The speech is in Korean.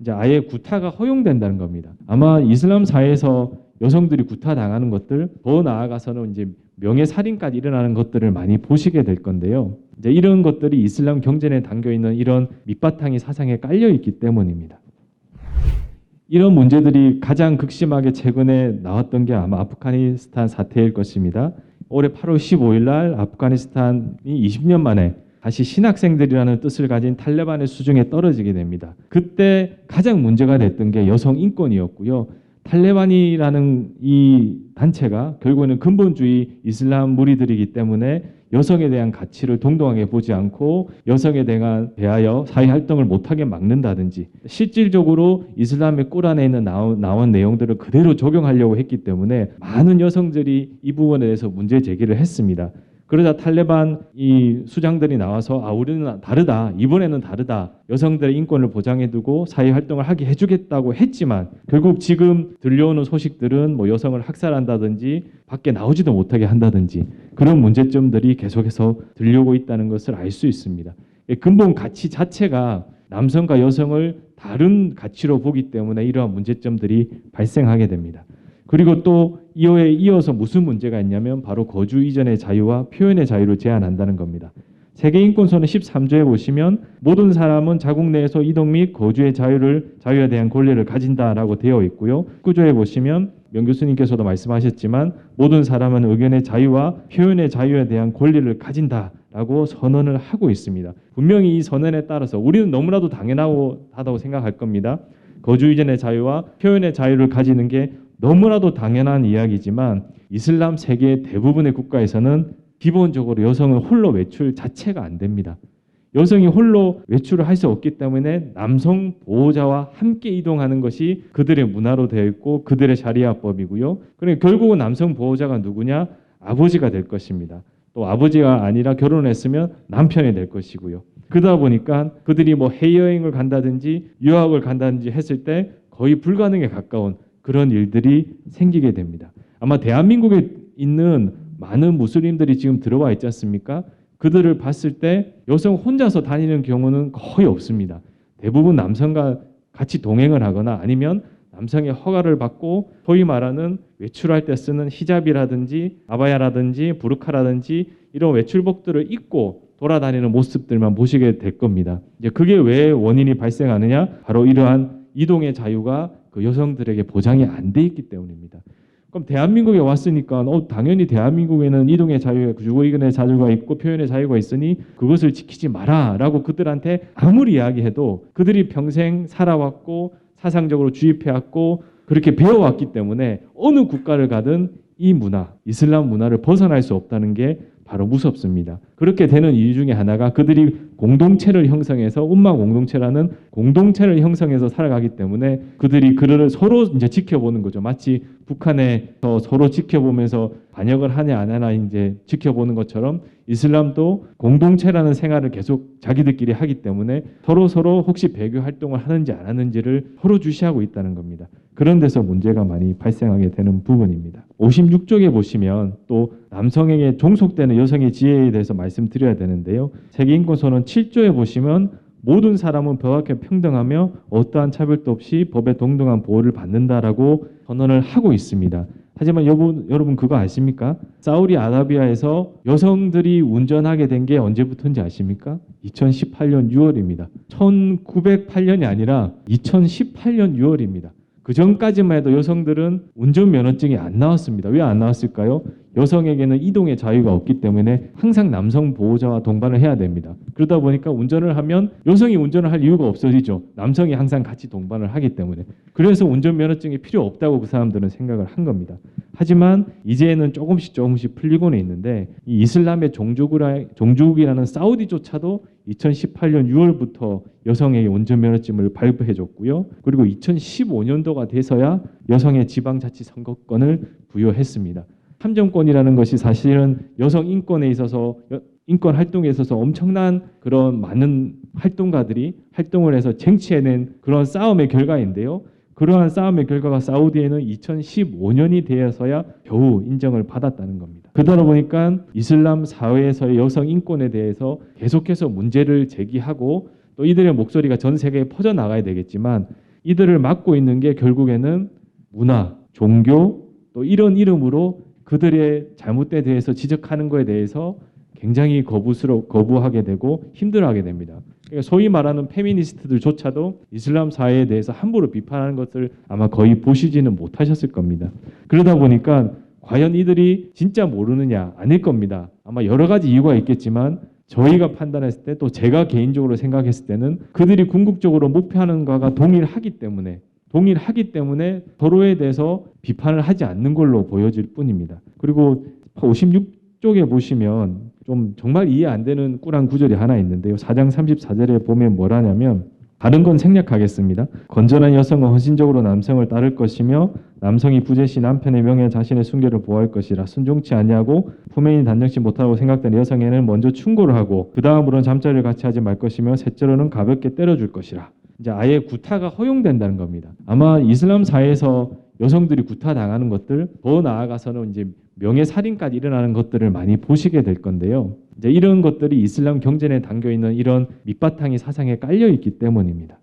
이제 아예 구타가 허용된다는 겁니다. 아마 이슬람 사회에서 여성들이 구타당하는 것들, 더 나아가서는 이제 명예살인까지 일어나는 것들을 많이 보시게 될 건데요. 이제 이런 것들이 이슬람 경전에 담겨 있는 이런 밑바탕이 사상에 깔려 있기 때문입니다. 이런 문제들이 가장 극심하게 최근에 나왔던 게 아마 아프가니스탄 사태일 것입니다. 올해 8월 15일 날 아프가니스탄이 20년 만에 다시 신학생들이라는 뜻을 가진 탈레반의 수중에 떨어지게 됩니다. 그때 가장 문제가 됐던 게 여성 인권이었고요. 탈레반이라는 이 단체가 결국에는 근본주의 이슬람 무리들이기 때문에 여성에 대한 가치를 동등하게 보지 않고 여성에 대하여 사회활동을 못하게 막는다든지 실질적으로 이슬람의 ቁ란에 있는 나온 내용들을 그대로 적용하려고 했기 때문에 많은 여성들이 이 부분에 대해서 문제 제기를 했습니다. 그러자 탈레반 이 수장들이 나와서 우리는 다르다. 이번에는 다르다. 여성들의 인권을 보장해두고 사회활동을 하게 해주겠다고 했지만 결국 지금 들려오는 소식들은 뭐 여성을 학살한다든지 밖에 나오지도 못하게 한다든지 그런 문제점들이 계속해서 들려오고 있다는 것을 알 수 있습니다. 근본 가치 자체가 남성과 여성을 다른 가치로 보기 때문에 이러한 문제점들이 발생하게 됩니다. 그리고 또 이어서 무슨 문제가 있냐면 바로 거주 이전의 자유와 표현의 자유를 제한한다는 겁니다. 세계인권선언 13조에 보시면 모든 사람은 자국 내에서 이동 및 거주의 자유에 대한 권리를 가진다라고 되어 있고요. 19조에 보시면 명 교수님께서도 말씀하셨지만 모든 사람은 의견의 자유와 표현의 자유에 대한 권리를 가진다라고 선언을 하고 있습니다. 분명히 이 선언에 따라서 우리는 너무나도 당연하다고 생각할 겁니다. 거주 이전의 자유와 표현의 자유를 가지는 게 너무나도 당연한 이야기지만 이슬람 세계 대부분의 국가에서는 기본적으로 여성은 홀로 외출 자체가 안 됩니다. 여성이 홀로 외출을 할 수 없기 때문에 남성 보호자와 함께 이동하는 것이 그들의 문화로 되어 있고 그들의 샤리아법이고요. 그러니까 결국은 남성 보호자가 누구냐? 아버지가 될 것입니다. 또 아버지가 아니라 결혼했으면 남편이 될 것이고요. 그러다 보니까 그들이 뭐 해외여행을 간다든지 유학을 간다든지 했을 때 거의 불가능에 가까운 그런 일들이 생기게 됩니다. 아마 대한민국에 있는 많은 무슬림들이 지금 들어와 있지 않습니까? 그들을 봤을 때 여성 혼자서 다니는 경우는 거의 없습니다. 대부분 남성과 같이 동행을 하거나 아니면 남성의 허가를 받고 소위 말하는 외출할 때 쓰는 히잡이라든지 아바야라든지 부르카라든지 이런 외출복들을 입고 돌아다니는 모습들만 보시게 될 겁니다. 이제 그게 왜 원인이 발생하느냐? 바로 이러한 이동의 자유가 그 여성들에게 보장이 안 돼 있기 때문입니다. 그럼 대한민국에 왔으니까 당연히 대한민국에는 이동의 자유, 주거의견의 자유가 있고 표현의 자유가 있으니 그것을 지키지 마라라고 그들한테 아무리 이야기해도 그들이 평생 살아왔고 사상적으로 주입해왔고 그렇게 배워왔기 때문에 어느 국가를 가든 이 문화, 이슬람 문화를 벗어날 수 없다는 게 바로 무섭습니다. 그렇게 되는 이유 중에 하나가 그들이 공동체를 형성해서 umma 공동체라는 공동체를 형성해서 살아가기 때문에 그들이 그를 서로 이제 지켜보는 거죠. 마치 북한에서 서로 지켜보면서 반역을 하냐 안 하냐 이제 지켜보는 것처럼 이슬람도 공동체라는 생활을 계속 자기들끼리 하기 때문에 서로 혹시 배교 활동을 하는지 안 하는지를 서로 주시하고 있다는 겁니다. 그런 데서 문제가 많이 발생하게 되는 부분입니다. 56쪽에 보시면 또 남성에게 종속되는 여성의 지혜에 대해서 말씀드려야 되는데요. 세계인권선언 7조에 보시면 모든 사람은 법 앞에 평등하며 어떠한 차별도 없이 법의 동등한 보호를 받는다라고 선언을 하고 있습니다. 하지만 여러분 그거 아십니까? 사우디아라비아에서 여성들이 운전하게 된 게 언제부터인지 아십니까? 2018년 6월입니다. 1908년이 아니라 2018년 6월입니다. 그 전까지만 해도 여성들은 운전면허증이 안 나왔습니다. 왜 안 나왔을까요? 여성에게는 이동의 자유가 없기 때문에 항상 남성 보호자와 동반을 해야 됩니다. 그러다 보니까 운전을 하면 여성이 운전을 할 이유가 없어지죠. 남성이 항상 같이 동반을 하기 때문에. 그래서 운전면허증이 필요 없다고 그 사람들은 생각을 한 겁니다. 하지만 이제는 조금씩 풀리고는 있는데 이 이슬람의 종주국이라는 사우디조차도 2018년 6월부터 여성에게 운전면허증을 발부해줬고요. 그리고 2015년도가 돼서야 여성의 지방자치선거권을 부여했습니다. 참정권이라는 것이 사실은 여성 인권에 있어서 인권 활동에 있어서 엄청난 그런 많은 활동가들이 활동을 해서 쟁취해낸 그런 싸움의 결과인데요. 그러한 싸움의 결과가 사우디에는 2015년이 되어서야 겨우 인정을 받았다는 겁니다. 그러다 보니까 이슬람 사회에서의 여성 인권에 대해서 계속해서 문제를 제기하고 또 이들의 목소리가 전 세계에 퍼져나가야 되겠지만 이들을 막고 있는 게 결국에는 문화, 종교 또 이런 이름으로 그들의 잘못에 대해서 지적하는 거에 대해서 굉장히 거부하게 되고 힘들어하게 됩니다. 그러니까 소위 말하는 페미니스트들조차도 이슬람 사회에 대해서 함부로 비판하는 것을 아마 거의 보시지는 못하셨을 겁니다. 그러다 보니까 과연 이들이 진짜 모르느냐? 아닐 겁니다. 아마 여러 가지 이유가 있겠지만 저희가 판단했을 때 또 제가 개인적으로 생각했을 때는 그들이 궁극적으로 목표하는 것과 동일하기 때문에 서로에 대해서 비판을 하지 않는 걸로 보여질 뿐입니다. 그리고 56쪽에 보시면 좀 정말 이해 안 되는 꿀한 구절이 하나 있는데요. 4장 34절에 보면 뭐라냐면 다른 건 생략하겠습니다. 건전한 여성은 헌신적으로 남성을 따를 것이며 남성이 부재시 남편의 명예 자신의 순결을 보호할 것이라. 순종치 아니하고 품행이 단정치 못하고 생각되는 여성에는 먼저 충고를 하고 그 다음으로는 잠자리를 같이 하지 말 것이며 셋째로는 가볍게 때려줄 것이라. 이제 아예 구타가 허용된다는 겁니다. 아마 이슬람 사회에서 여성들이 구타당하는 것들, 더 나아가서는 이제 명예살인까지 일어나는 것들을 많이 보시게 될 건데요. 이제 이런 것들이 이슬람 경전에 담겨 있는 이런 밑바탕이 사상에 깔려 있기 때문입니다.